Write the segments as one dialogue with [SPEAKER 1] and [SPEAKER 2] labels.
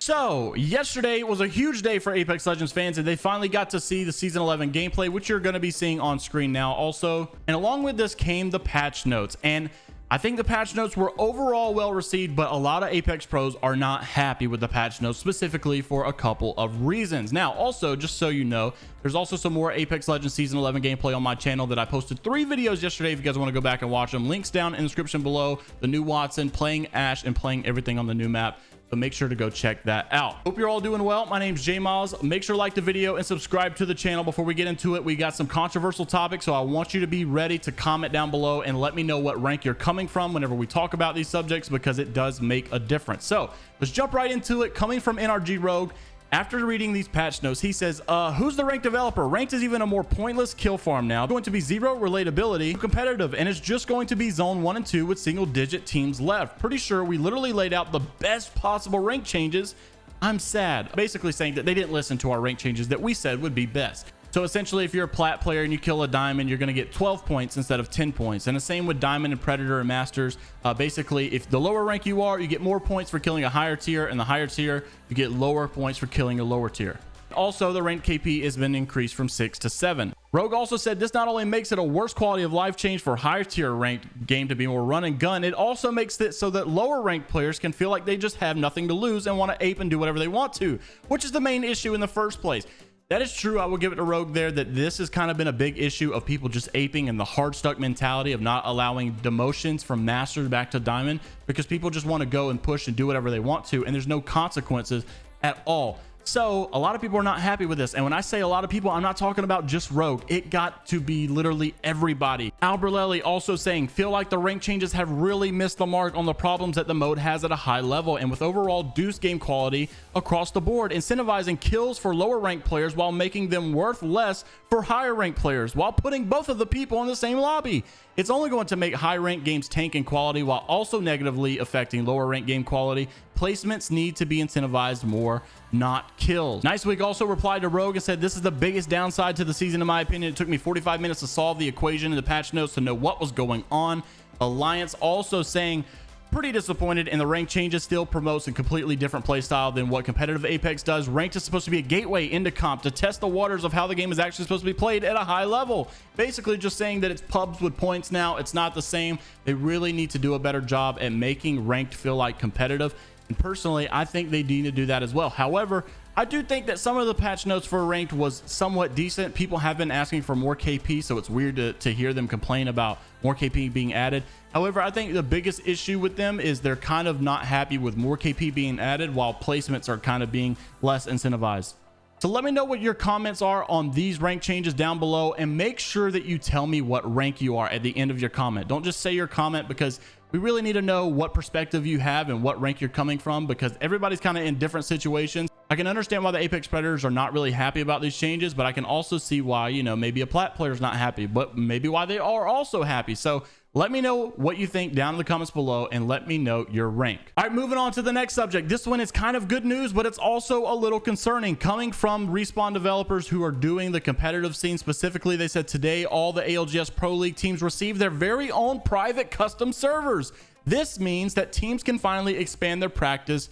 [SPEAKER 1] So yesterday was a huge day for Apex Legends fans, and they finally got to see the season 11 gameplay, which you're going to be seeing on screen now also. And along with this came the patch notes, and I think the patch notes were overall well received, but a lot of Apex pros are not happy with the patch notes, specifically for a couple of reasons. Now, also, just so you know, there's also some more Apex Legends season 11 gameplay on my channel that I posted 3 videos yesterday. If you guys want to go back and watch them, links down in the description below. The new Watson, playing Ash, and playing everything on the new map. So make sure to go check that out. Hope you're all doing well. My name's JMeyels. Make sure to like the video and subscribe to the channel. Before we get into it, we got some controversial topics, so I want you to be ready to comment down below and let me know what rank you're coming from whenever we talk about these subjects, because it does make a difference. So let's jump right into it. Coming from NRG Rogue, after reading these patch notes, he says, who's the ranked developer? Ranked is even a more pointless kill farm now. It's going to be zero relatability, competitive, and it's just going to be zone 1 and 2 with single digit teams left. Pretty sure we literally laid out the best possible rank changes. I'm sad. Basically saying that they didn't listen to our rank changes that we said would be best. So essentially, if you're a plat player and you kill a diamond, you're going to get 12 points instead of 10 points. And the same with diamond and predator and masters. Basically, if the lower rank you are, you get more points for killing a higher tier, and the higher tier, you get lower points for killing a lower tier. Also, the ranked KP has been increased from 6 to 7. Rogue also said this not only makes it a worse quality of life change for higher tier ranked game to be more run and gun, it also makes it so that lower ranked players can feel like they just have nothing to lose and want to ape and do whatever they want to, which is the main issue in the first place. That is true. I will give it to Rogue there that this has kind of been a big issue of people just aping and the hard stuck mentality of not allowing demotions from master back to diamond, because people just want to go and push and do whatever they want to, and there's no consequences at all. So a lot of people are not happy with this. And when I say a lot of people, I'm not talking about just Rogue. It got to be literally everybody. Alberlelli also saying, feel like the rank changes have really missed the mark on the problems that the mode has at a high level, and with overall deuce game quality across the board, incentivizing kills for lower ranked players while making them worth less for higher ranked players, while putting both of the people in the same lobby. It's only going to make high ranked games tank in quality while also negatively affecting lower ranked game quality. Placements need to be incentivized more, not kills. Nice Week also replied to Rogue and said, this is the biggest downside to the season in my opinion. It took me 45 minutes to solve the equation in the patch notes to know what was going on. Alliance also saying, pretty disappointed in the rank changes, still promotes a completely different playstyle than what competitive Apex does. Ranked is supposed to be a gateway into comp to test the waters of how the game is actually supposed to be played at a high level. Basically just saying that it's pubs with points now. It's not the same. They really need to do a better job at making ranked feel like competitive. And personally, I think they need to do that as well. However, I do think that some of the patch notes for ranked was somewhat decent. People have been asking for more KP, so it's weird to hear them complain about more KP being added. However, I think the biggest issue with them is they're kind of not happy with more KP being added while placements are kind of being less incentivized. So let me know what your comments are on these rank changes down below, and make sure that you tell me what rank you are at the end of your comment. Don't just say your comment, because we really need to know what perspective you have and what rank you're coming from, because everybody's kind of in different situations. I can understand why the Apex Predators are not really happy about these changes, but I can also see why, you know, maybe a plat player's not happy, but maybe why they are also happy. So let me know what you think down in the comments below, and let me know your rank. All right, moving on to the next subject. This one is kind of good news, but it's also a little concerning. Coming from Respawn developers who are doing the competitive scene specifically, they said today all the ALGS Pro League teams received their very own private custom servers. This means that teams can finally expand their practice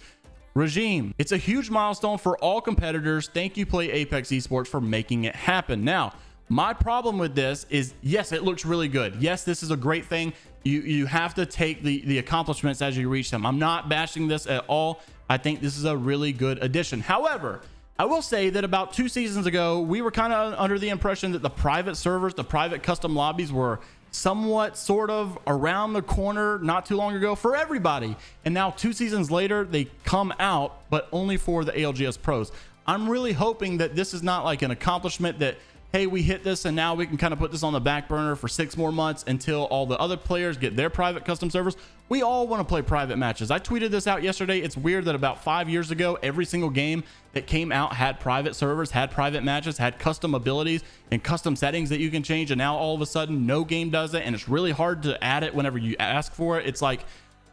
[SPEAKER 1] regime. It's a huge milestone for all competitors. Thank you, Play Apex Esports, for making it happen. Now, my problem with this is, yes, it looks really good. Yes, this is a great thing. You have to take the accomplishments as you reach them. I'm not bashing this at all. I think this is a really good addition. However, I will say that about 2 seasons ago, we were kind of under the impression that the private servers, the private custom lobbies, were somewhat sort of around the corner not too long ago for everybody. And now 2 seasons later, they come out, but only for the ALGS pros. I'm really hoping that this is not like an accomplishment that, hey, we hit this and now we can kind of put this on the back burner for 6 more months until all the other players get their private custom servers. We all want to play private matches. I tweeted this out yesterday. It's weird that about 5 years ago, every single game that came out had private servers, had private matches, had custom abilities and custom settings that you can change, and now all of a sudden no game does it, and it's really hard to add it whenever you ask for it. It's like,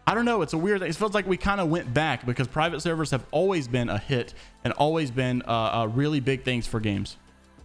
[SPEAKER 1] I don't know, it's a weird thing. It feels like we kind of went back, because private servers have always been a hit and always been really big things for games.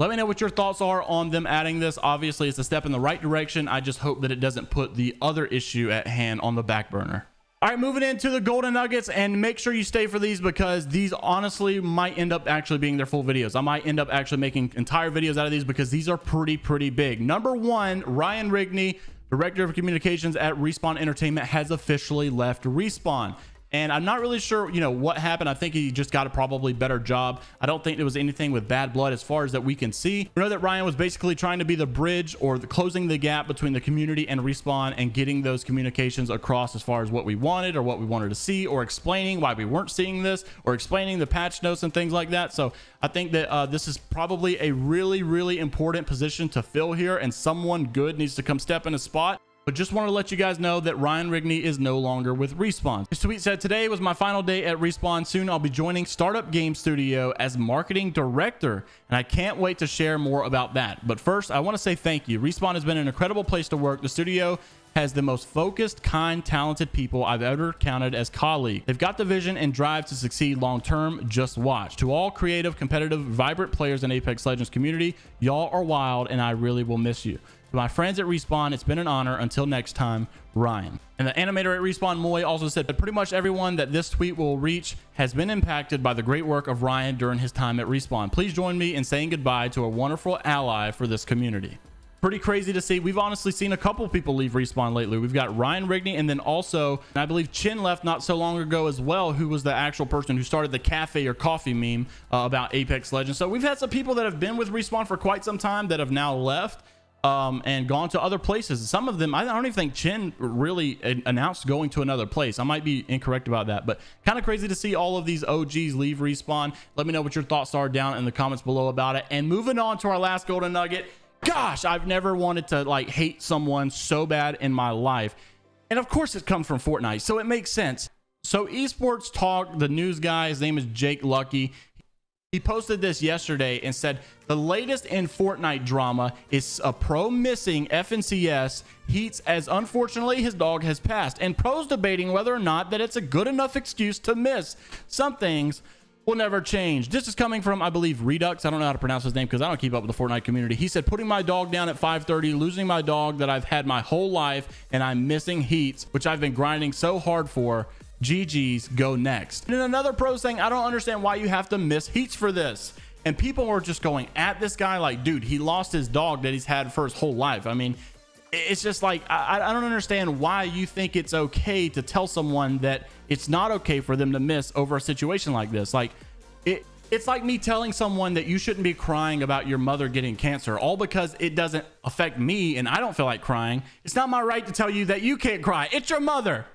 [SPEAKER 1] Let me know what your thoughts are on them adding this. Obviously, it's a step in the right direction. I just hope that it doesn't put the other issue at hand on the back burner. All right, moving into the golden nuggets, and make sure you stay for these because these honestly might end up actually being their full videos. I might end up actually making entire videos out of these because these are pretty big. Number one, Ryan Rigney, director of communications at Respawn Entertainment, has officially left Respawn. And I'm not really sure, you know, what happened. I think he just got a probably better job. I don't think there was anything with bad blood as far as that we can see. We know that Ryan was basically trying to be the bridge or closing the gap between the community and Respawn and getting those communications across as far as what we wanted or what we wanted to see, or explaining why we weren't seeing this, or explaining the patch notes and things like that. So I think that this is probably a really important position to fill here, and someone good needs to come step in a spot. But just want to let you guys know that Ryan Rigney is no longer with Respawn. His tweet said, "Today was my final day at Respawn. Soon I'll be joining Startup Game Studio as marketing director, and I can't wait to share more about that. But first, I want to say thank you. Respawn has been an incredible place to work. The studio has the most focused, kind, talented people I've ever counted as colleagues. They've got the vision and drive to succeed long term. Just watch. To all creative, competitive, vibrant players in Apex Legends community, y'all are wild, and I really will miss you. To my friends at Respawn, it's been an honor. Until next time, Ryan." And the animator at Respawn, Moy, also said that pretty much everyone that this tweet will reach has been impacted by the great work of Ryan during his time at Respawn. Please join me in saying goodbye to a wonderful ally for this community. Pretty crazy to see. We've honestly seen a couple people leave Respawn lately. We've got Ryan Rigney, and then also, and I believe Chin left not so long ago as well, who was the actual person who started the cafe or coffee meme about Apex Legends. So we've had some people that have been with Respawn for quite some time that have now left and gone to other places. Some of them, I don't even think Chin really announced going to another place. I might be incorrect about that, but kind of crazy to see all of these OGs leave Respawn. Let me know what your thoughts are down in the comments below about it. And moving on to our last golden nugget. Gosh, I've never wanted to like hate someone so bad in my life. And of course it comes from Fortnite, so it makes sense. So Esports Talk, the news guy, his name is Jake Lucky. He posted this yesterday and said, "The latest in Fortnite drama is a pro missing FNCS heats as unfortunately his dog has passed, and pros debating whether or not that it's a good enough excuse to miss. Some things will never change." This is coming from, I believe, Redux. I don't know how to pronounce his name because I don't keep up with the Fortnite community. He said, "Putting my dog down at 5:30, losing my dog that I've had my whole life, and I'm missing heats, which I've been grinding so hard for. GG's, go next." And then another pro saying, "I don't understand why you have to miss heats for this." And people were just going at this guy like, dude, he lost his dog that he's had for his whole life. I mean, it's just like, I don't understand why you think it's okay to tell someone that it's not okay for them to miss over a situation like this. Like, it's like me telling someone that you shouldn't be crying about your mother getting cancer, all because it doesn't affect me and I don't feel like crying. It's not my right to tell you that you can't cry. It's your mother.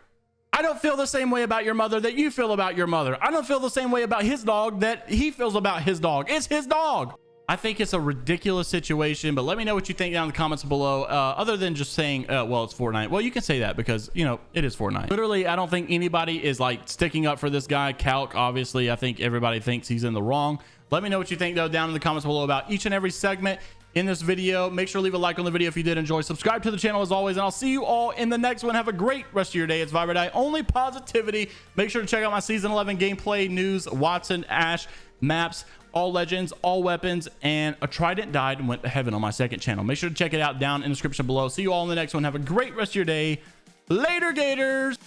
[SPEAKER 1] I don't feel the same way about your mother that you feel about your mother. I don't feel the same way about his dog that he feels about his dog. It's his dog. I think it's a ridiculous situation, but let me know what you think down in the comments below. Other than just saying, well, it's Fortnite. Well, you can say that because, you know, it is Fortnite. Literally, I don't think anybody is like sticking up for this guy. Calc, obviously, I think everybody thinks he's in the wrong. Let me know what you think, though, down in the comments below about each and every segment in this video. Make sure to leave a like on the video if you did enjoy. Subscribe to the channel as always, and I'll see you all in the next one. Have a great rest of your day. It's Viber only positivity. Make sure to check out my season 11 gameplay news, Watson, Ash, maps, all legends, all weapons, and a trident died and went to heaven on my second channel. Make sure to check it out down in the description below. See you all in the next one. Have a great rest of your day. Later, Gators.